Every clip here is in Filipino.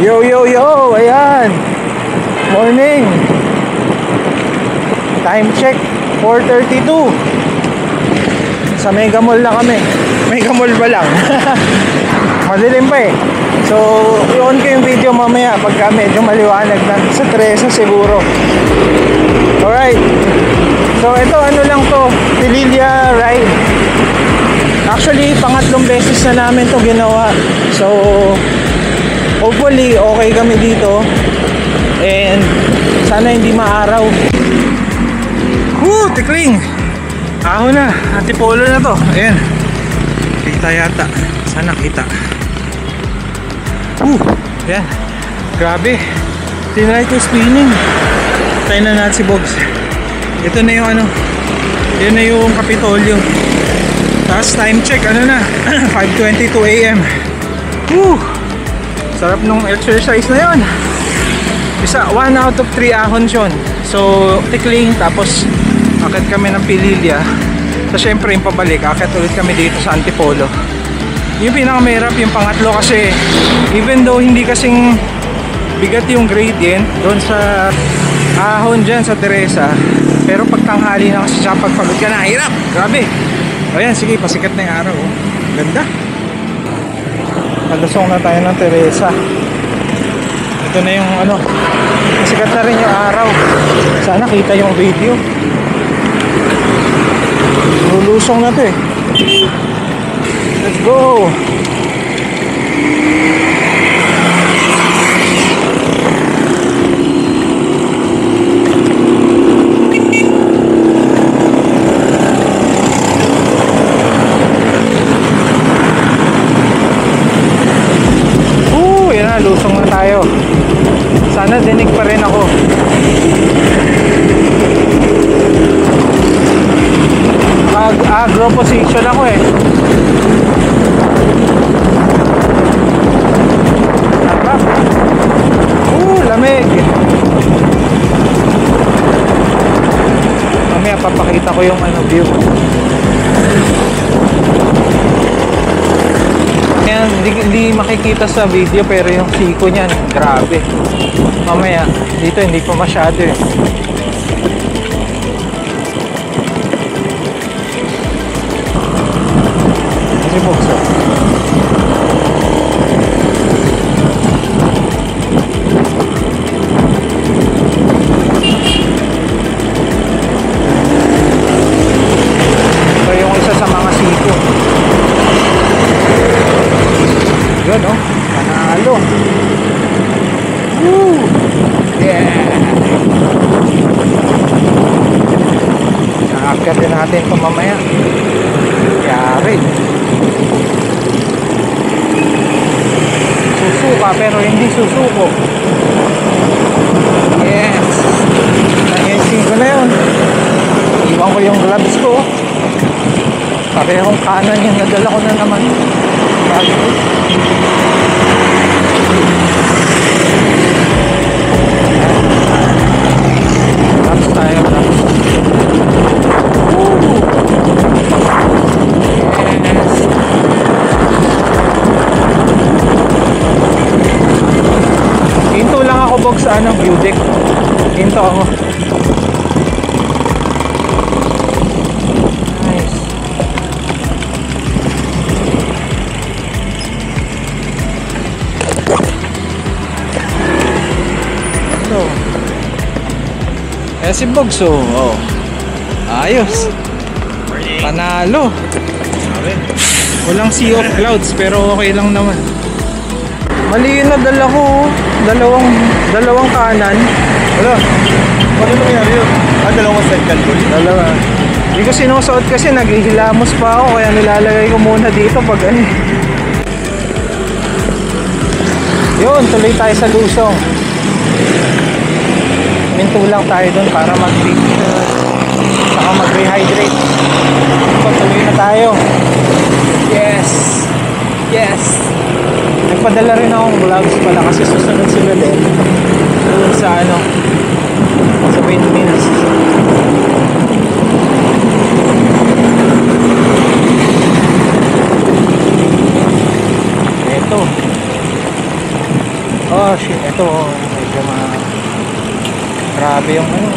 Yo, yo, yo! Ayan! Morning! Time check, 4:32. Sa Mega Mall na kami. Mega Mall ba lang? Madilim pa eh. So, i-on ko yung video mamaya pagka medyo maliwanag na. Sa Teresa siguro. Alright. So, ito ano lang to, Pililla ride. Actually, pangatlong beses na namin to ginawa. So, hopefully, okay kami dito. And, sana hindi maaraw. Woo! Tikling! Ahon na. Antipolo na to. Ayan. Kita yata. Sana kita. Ayan. Grabe. Tinry ko spinning. Tayo na natin si Bogs. Ito na yung ano. Yan na yung Kapitolyo. Tapos time check. Ano na? 5:22 AM. Woo! Sarap nung exercise na yun. Isa, 1 out of 3 ahons yun. So, tikling. Tapos, akit kami ng Pililla. So, syempre yung pabalik. Akit ulit kami dito sa Antipolo. Yung pinakamahirap yung pangatlo kasi even though hindi kasing bigat yung gradient doon sa ahon dyan sa Teresa, pero pagtanghali na kasi siya, pagpagod ka na, hirap, grabe. O yan, sige, pasikat na yung araw. Oh. Ganda. Nalusong na tayo ng Teresa. Ito na yung ano, pasikat na rin yung araw. Sana kita yung video. Lulusong na to eh. Let's go. Yan na, lusong na tayo. Sana dinig pa rin ako. Agro position ako eh. Harap. Lamig. Mamaya papakita ko yung ano view. Yan, hindi makikita sa video pero yung siko niyan, grabe. Mamaya, dito hindi pa masyado eh. Si Bokso. Ito yung isa sa mga siko. Yun oh, panalo. Woo! Yeah! Nakakit din natin ito mamaya. Yari. Susuka pero hindi susuko. Yes! Nangyaysin ko na yun. Iwan ko yung gloves ko. Parehong kanan yung nadala ko na naman. Bago. Laps tayo, laps. Yes. Hinto lang ako, Bog, sa anong view deck. Hinto ako. Nice. Ito. Eh si Bogso, oh. Ayos. Panalo. Walang sea of clouds pero okay lang naman. Mali yun na dala ko. Dalawang kanan. Wala. Ano nangyari yun? Dalawang side control? Dalawa. Hindi ko sinusuot kasi naghihilamos pa ako kaya nilalagay ko muna dito pag ano. Yun, tuloy tayo sa Lusong. Minto lang tayo dun para mag-drink saka mag-rehydrate. Tuloy na tayo. Yes. Yes. Nagpadala rin akong vlogs pala kasi susunod sila din doon sa ano, sa windmills. Ito. Oh, Oh shit, ito medyo grabe yung ano.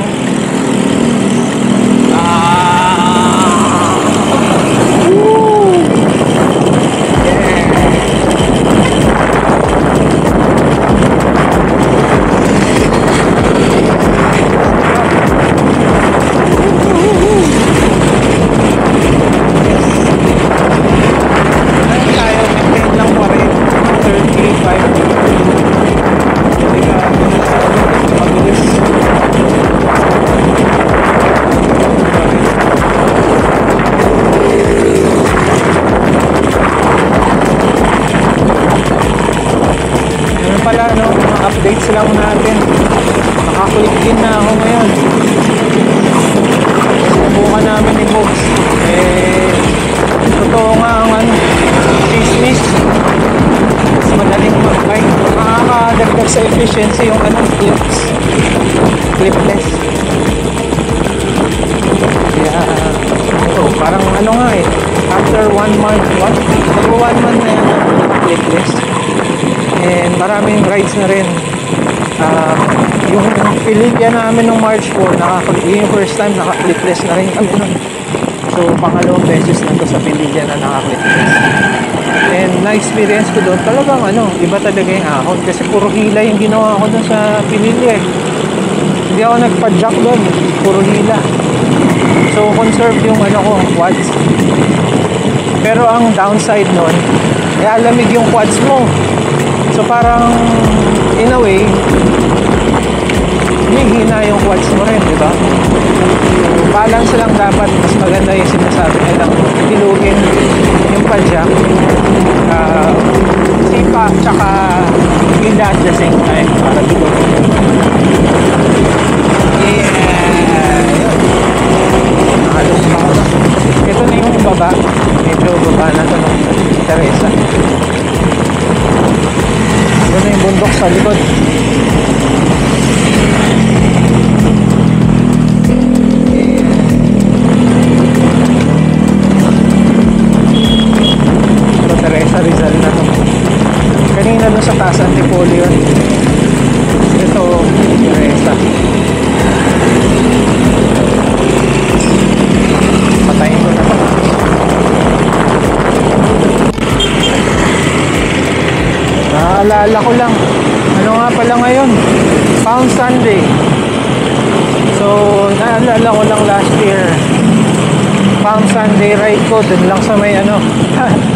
Updates lang natin. Nakakulik din na ako ngayon. Subukan namin ni Bogs. Totoo nga ang chismis. Mas madaling mag-bike. Nakakadagdag sa efficiency yung clips. Clipless. Kaya, parang nga after 1 month, bago 1 month na yan, clipless. And maraming rides na rin. Yung Pililya namin nung March 4, yung first time naka-clipless na rin kami nun. So pangalawang beses na to sa Pililya na naka-clipless. And na-experience ko doon talagang iba talaga yung ahon. Kasi puro hila yung ginawa ko doon sa Pililya. Hindi ako nagpa-jack doon, puro hila. So conserve yung quads. Pero ang downside nun, alamig yung quads mo. So parang in a way hihina yung quads mo rin, di ba? So balance lang dapat. Mas maganda yung sinasabi nilang dilugin yung padjak, sipa tsaka hila at the same time para dilugin. Halos ako na. Ito na yung baba. Medyo baba na ito ng Teresa. Ito na yung bundok sa likod. Ito Teresa Rizal na to. Kanina doon sa taas Antipolo yun. Ito Teresa. Patayin ko na to. Naalala ko lang, nga pala ngayon, Palm Sunday. So naalala ko lang last year, Palm Sunday ride ko dun lang sa may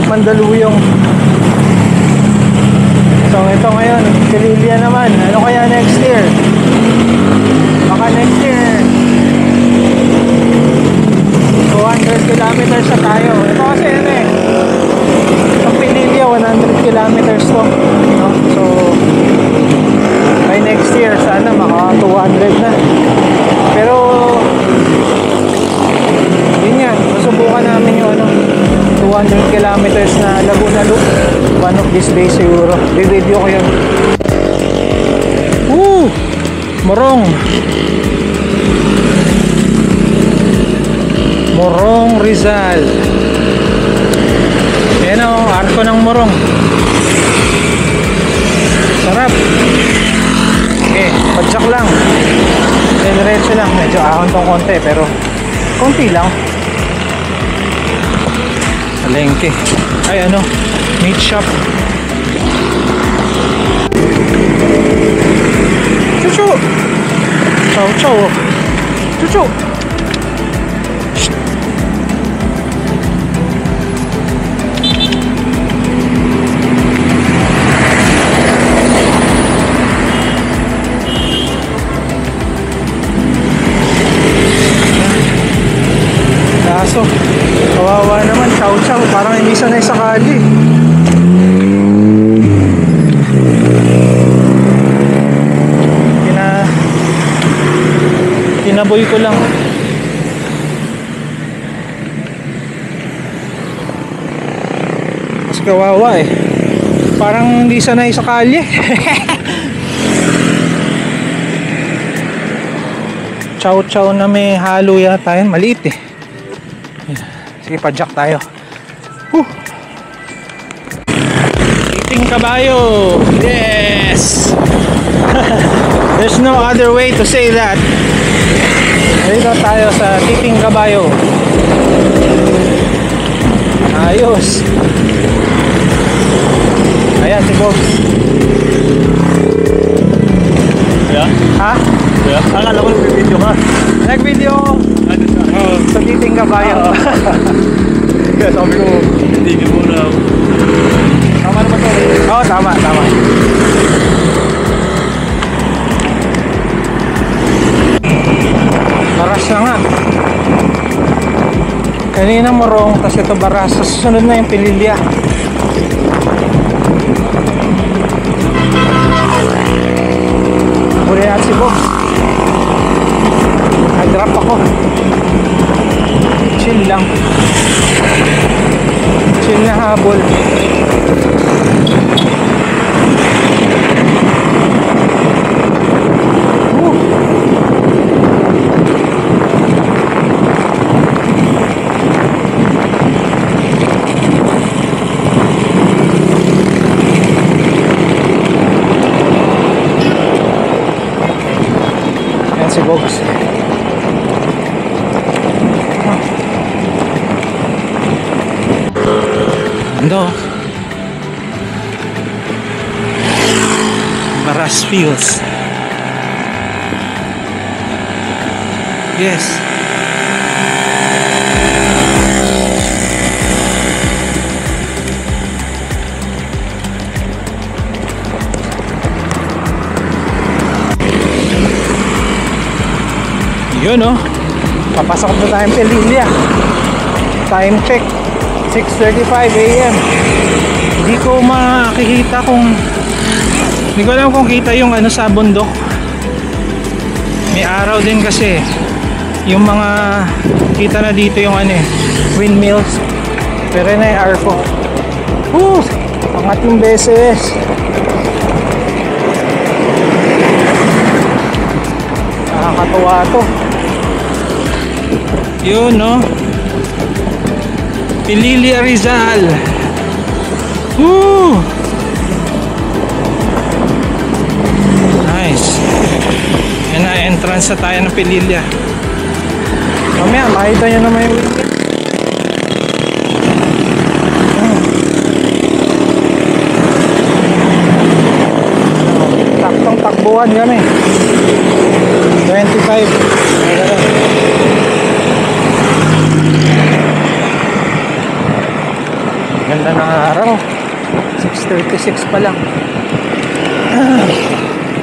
Mandaluyong. So ito ngayon, Pililya naman. Ano kaya next year? Baka next year 200 kilometers na tayo. Ito kasi ang Pililya 100 kilometers to, no? So by next year sana maka 200 na. Pero yun yan, masubukan namin yung 200 kilometers na Laguna Loop. One of these days siguro i-video ko yun. Woo! Morong Rizal. Yan o, arko ng Morong. Sarap. Okay, padjak lang. Diretso lang. Medyo ahon tong konti, pero konti lang. Palengke. Ay meat shop. Chuchu. Chow chow. Chuchu. Kaso kawawa naman, chow chow, parang hindi sanay sa kali. Kinaboy ko lang. Mas kawawa parang hindi sanay sa kalye. Chow chow na may halo yata yun, maliit Sige, padjak tayo. Eating kabayo. Yes. Yes! There's no other way to say that. Dito tayo sa Titing Kabayo. Ayos. Ayan si Bob. Yeah? Ha? Yeah? Akala ko nag-video ka. Nag-video ako. Ano siya? Sa Titing Kabayo. Kaya sabi ko, hindi mo na. Tama naman to. Oo, tama, tama. Baras na nga. Kanina Morong, tas ito Baras. Sa susunod na yung Pililya. Huli natin si Bob. Nag-drop ako. Chill lang. Chill na habol. Yan si Bogs. Ano? Baras Fields. Yes. Yun oh. Papasok na tayong Pililya. Time check 6:35 AM. Hindi ko makikita kung, hindi ko alam kung kita yung ano sa bundok. May araw din kasi. Yung mga kita na dito yung ano eh, windmills. Pero na yung arko. Pangatlong beses. Nakakatuwa to. Yun no. Pililya Rizal. Woo! Nice. Yan na, entrance na tayo ng Pililya. Mamaya, makita nyo naman yung wingit. Taktong takbuhan kami. 25. Ganda ng araw. 6:36 pa lang.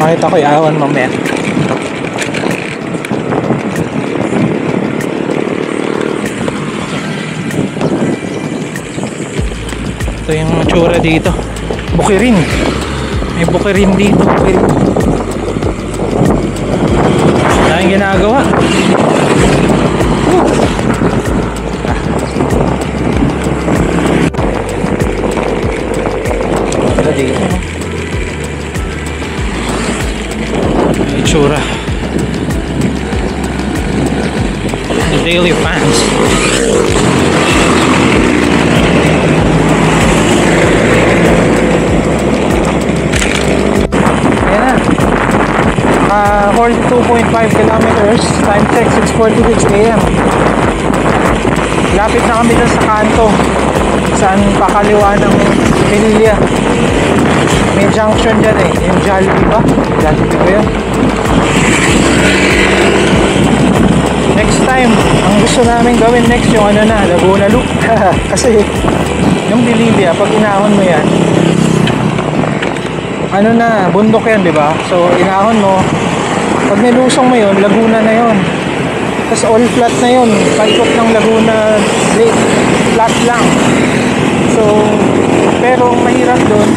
Makita ko iawan mamaya. Ito yung tsura dito. Bukirin. May bukirin dito. Bukirin. Daming ginagawa. Dito may itsura. The Daily Fans. Ayan na, 42.5 kilometers. Time check 6:46 AM. Lapit na kami dun sa kanto saan pakaliwa ng Pililya. May junction dyan eh. Yung Jollibee ba? Jollibee ba yun? Next time, ang gusto namin gawin next yung ano na, Laguna Loop. Kasi yung Pililya, pag inahon mo yan, ano na, bundok yan, di ba? So inahon mo, pag nilusong mo yun, Laguna na yun. Tapos all flat na yun. Paikot ng Laguna Lake, flat lang. So, pero mahirap doon,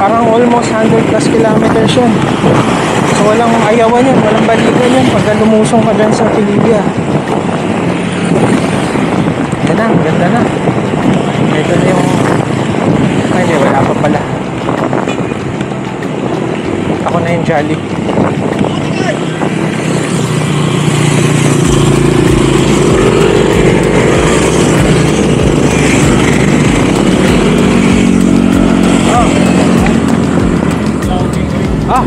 parang almost 100 plus kilometers yun. So walang ayawan yun, walang balikan yun pagka lumusong ka dyan sa Pililya. Yan na, ganda na. Ito na yung, ay di, wala pa pala. Ako na yung Jolly.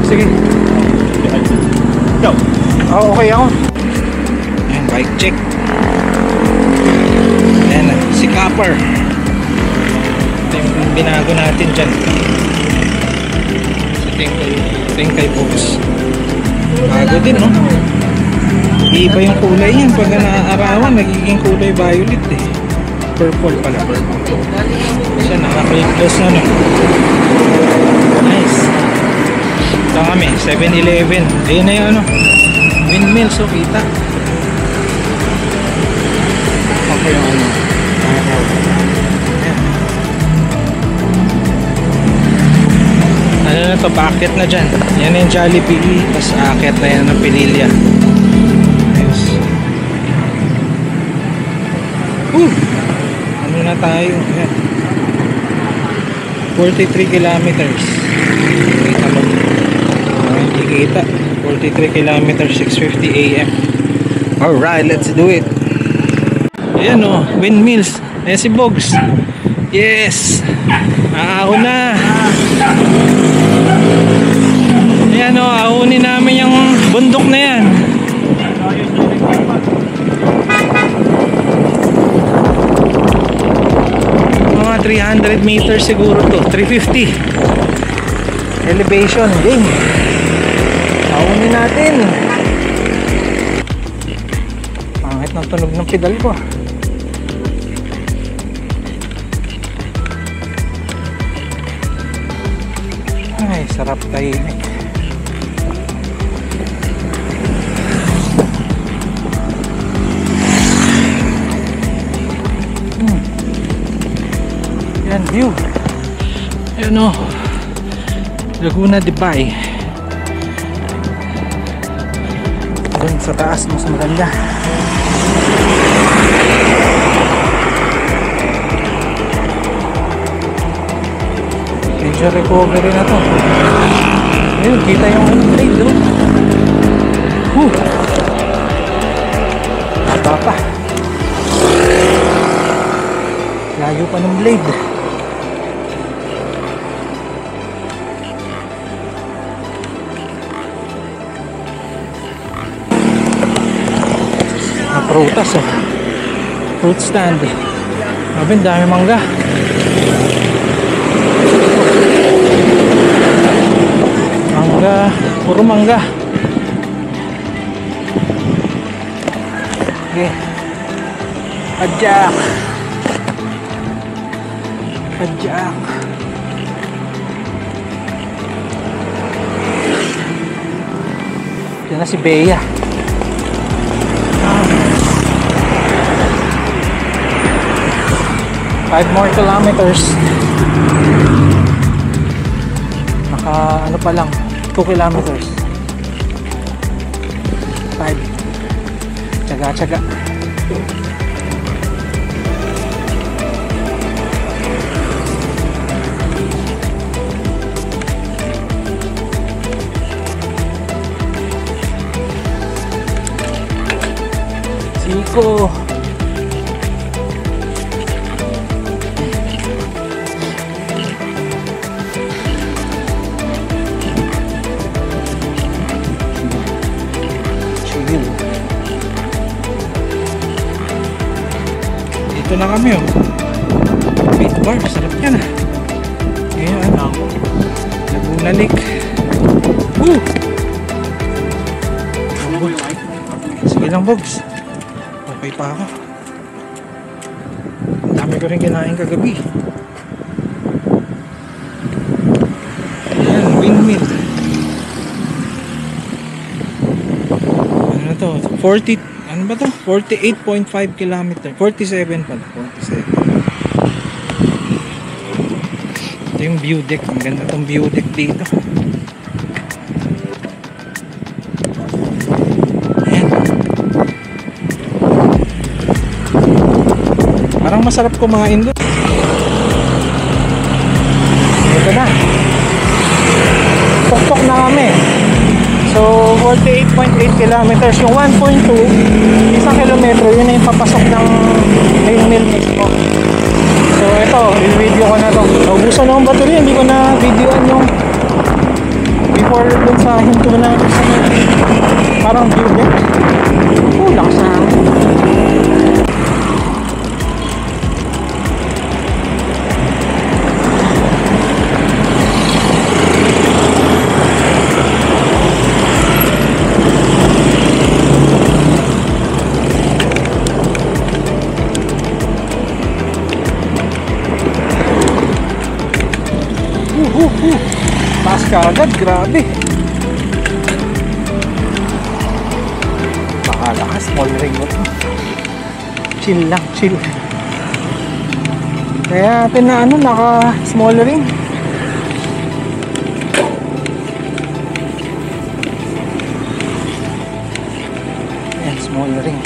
sige. Go. Okay ako. Ayan, bike check. Ayan na, si Copper. Ito yung binago natin dyan. Ito yung kay Box. Bago din, no? Iba yung kulay yan. Pag naaarawan, nagiging kulay violet eh. Purple pala, purple. Siya, naka-close na, no? Nice. Ito kami, 7-Eleven. Ayun na yung ano, windmill, so kita. Okay yung ano. Ano na to, packet na dyan. Yan na yung Jollibee, tapos aakit na yan ng Pinilya. Ayos. Ano na tayo? Ayan. 43 kilometers. Kita mo. Hindi kita. 43 kilometers, 6:50 AM. Alright, let's do it. Ayan o, windmills. Ayan si Bogs. Yes! Aahon na! Ayan o, ahonin namin yung bundok na yan. Mga 300 meters siguro to. 350 elevation. Game. Ahonin natin. Pangit ng tunog ng pedal ko. Ay, sarap tahimik. Yan, view. Ayan o, Laguna de Bay. Doon sa taas, mas maganda. Major recovery na to. Ayun, kita yung blade doon. Haba pa. Layo pa ng blade. Prutas oh. Fruit stand. Abin, dami mangga. Mangga, puro mangga. Okay. Pajak. Pajak. Diyan na si Bea. 5 more kilometers. Naka ano pa lang, 2 kilometers. 5. Tsaga-tsaga. Siko. Dito na kami oh. Meat bar, sarap yan ah. Ngayon ano, Laguna Lake. Sige lang Bogs, okay pa ako. Ang dami ko rin kinain kagabi. Ayan, windmill. Ano na to, 40, ano ba to? 48.5 kilometer. 47 pala. 47. Ito yung view deck. Ang ganda itong view deck dito. Ayan. Parang masarap kumain doon. Ito na. Tok-tok na kami. So 48.8 kilometers. Yung 1.2 isang kilometro, yun na yung papasok ng windmill mismo. So ito, i-video ko na to. Naubusan na akong battery, hindi ko na videoan yung forward dun sa hinto natin sa may parang view deck. Lakas na hangin. Taas ka agad, grabe. Makalakas, small ring mo. Chill lang, chill. Kaya natin na ano, naka small ring. Ayan, small ring.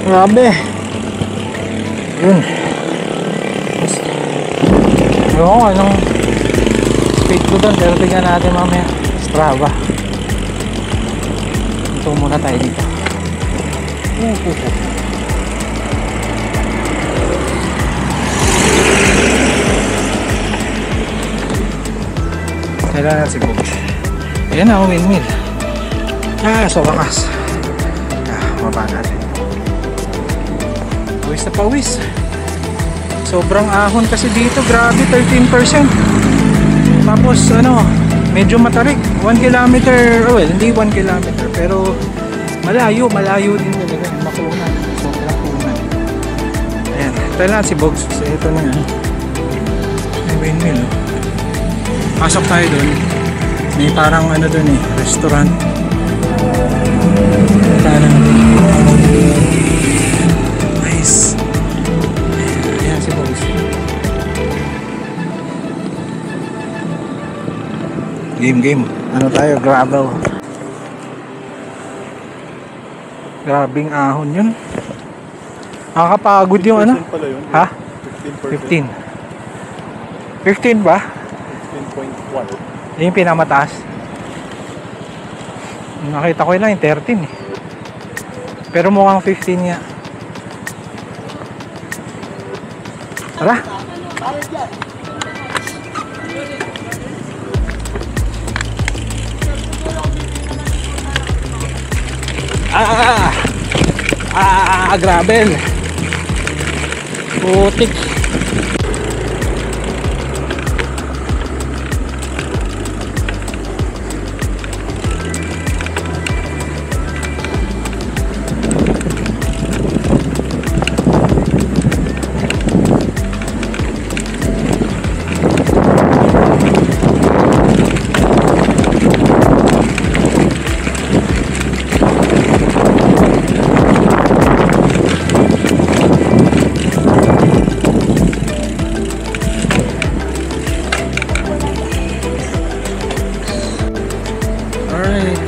Grabe. Yun. Ewan ko anong speed ko doon, pero tignan natin mamaya. Strava. Ito muna tayo dito. Kailangan natin si Bogs. Ayan na, windmill. So wakas. Mababa natin. Pawis na pawis. Sobrang ahon kasi dito, grabe, 13%. Tapos ano, medyo matarik. 1 kilometer, well, hindi 1 kilometer, pero malayo din talaga. Makunan, sobrang kunan. Ayan, tayo lang si Bogs. So ito na yan. May windmill. Pasok tayo dun. May parang ano dun eh, restaurant. Nice. Ayan si Bogs. Game. Ano tayo? Gravel. Grabing ahon yun. Nakakapagod yung ano? Ha? 15. 15 ba? 15.1. Yung pinamataas. Nakita ko lang yung 13 eh. Pero mukhang 15 nga. Tara. Gravel. Putik.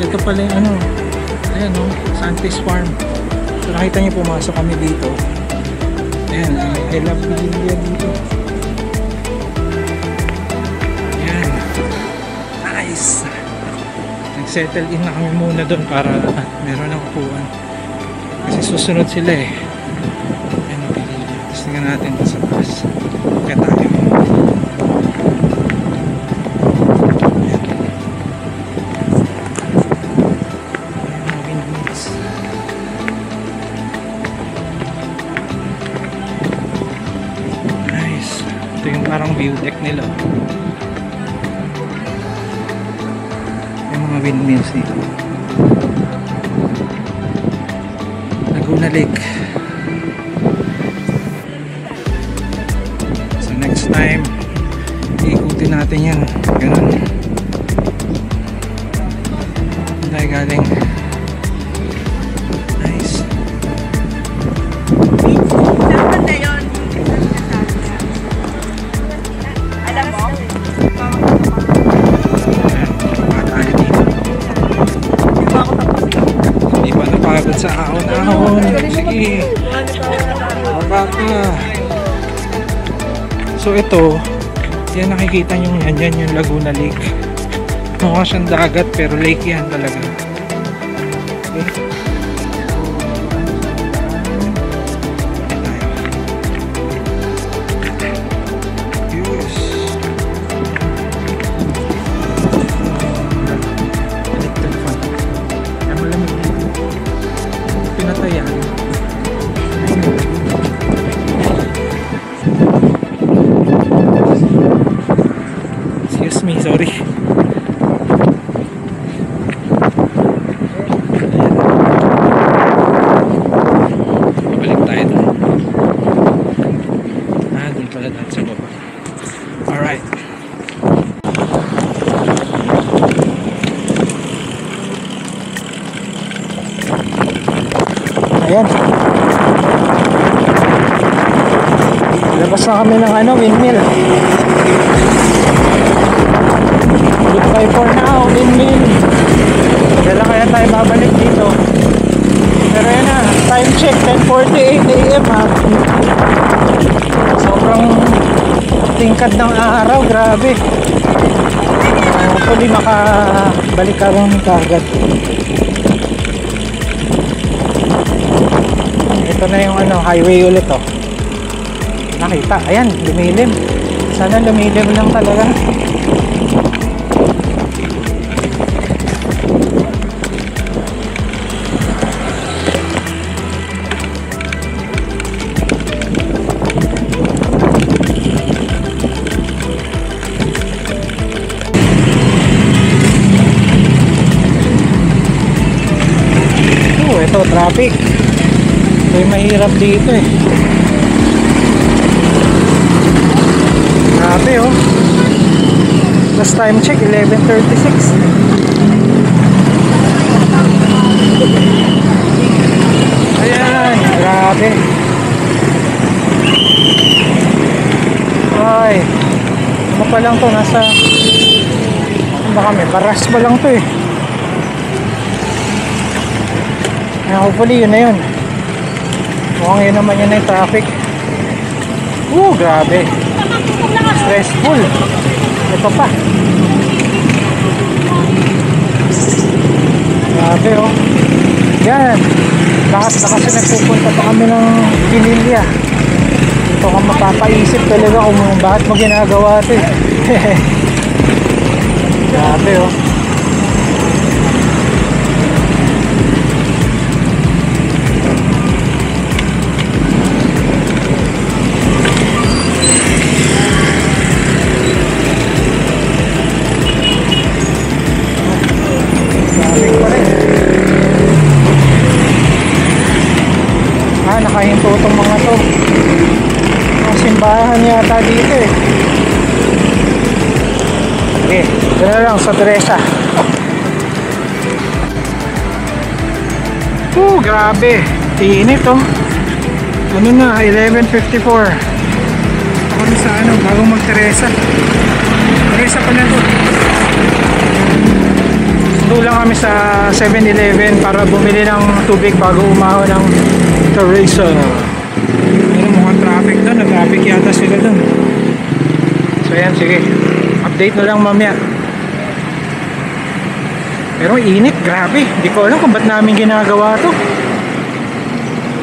Ito pala yung ano, ayan o, Santis Farm. So nakita niyo, pumasok kami dito. Ayan, I love Pililla dito. Ayan, nice. Nag-settle in na kami muna doon para meron ng upuan. Kasi susunod sila eh. Ayan, Pililla. Tapos tingnan natin sa taas. Kaya tayo. Ito yung parang view deck nila. Yung mga windmills dito. Laguna Lake. So next time, iikutin natin yan. Ganun. Dahil galing. Nice. Pagod sa ahon-ahon. Sige. Baba ka. So ito, yan nakikita nyo yan yung Laguna Lake. Mukha siyang dagat pero lake yan talaga. Okay. Excuse me, sorry. Balik tayo doon. Doon pala lahat sa baba. Alright. Ayan. Labas na kami ng windmill. Goodbye for now, windmill. Kailan kaya tayo babalik dito? Pero yan na, time check, 10:48 AM ha. Sobrang tingkad ng araw, grabe. Hopefully makabalik ka rin kagad. Ito na yung highway ulit oh. Nakita, ayan, lumilim. Sana lumilim lang talaga. Ito, traffic. Ito yung mahirap dito eh. Grabe oh. Last time check 11:36. Ayan, grabe. Ay, ano pa lang to, nasa ano ba kami, Baras pa lang to eh. Hopefully yun na yun. Mukhang yun naman yun na yung traffic. Grabe. Stressful. Ito pa. Grabe oh. Yan. Lahat na kasi nagpupunta pa kami ng Pinilya. Ito kang mapapaisip talaga kung bakit mo ginagawa ito eh. Grabe oh. Nakahinto itong mga to. Ang simbahan yata dito eh. Okay, dito lang sa Teresa. Grabe. Init oh. Ano na, 11:54. Ako na sa bagong mag-Teresa. Teresa pa na to. Sundo lang kami sa 7-Eleven para bumili ng tubig bago umahon ng Teresa. Mukhang traffic doon. Nag-traffic yata sila doon. So yan, sige. Update na lang mamaya. Pero init, grabe. Hindi ko alam kung ba't namin ginagawa to.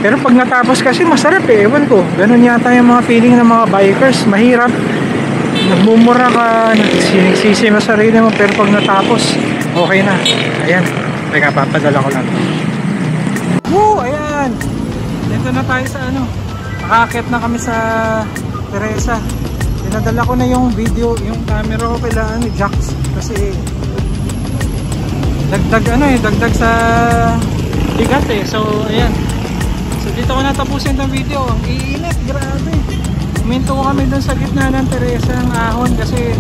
Pero pag natapos kasi masarap eh. Ewan ko. Ganun yata yung mga feeling ng mga bikers. Mahirap. Nagmumura ka. Nagsisisi mo sarili mo. Pero pag natapos, okay na. Ayan. Teka, papadala ko lang. Ayan. Dito na tayo sa makakit na kami sa Teresa. Pinadala ko na yung video, yung camera ko kailangan Jax kasi dagdag sa bigat eh. So ayan. So dito ko natapusin ng video. Ang iinit, grabe. Huminto ko kami dun sa gitna ng Teresa ng ahon kasi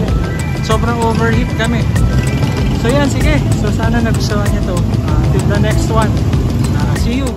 sobrang overheat kami. So yan, sige. So sana nagustuhan niyo to. Till the next one. See you.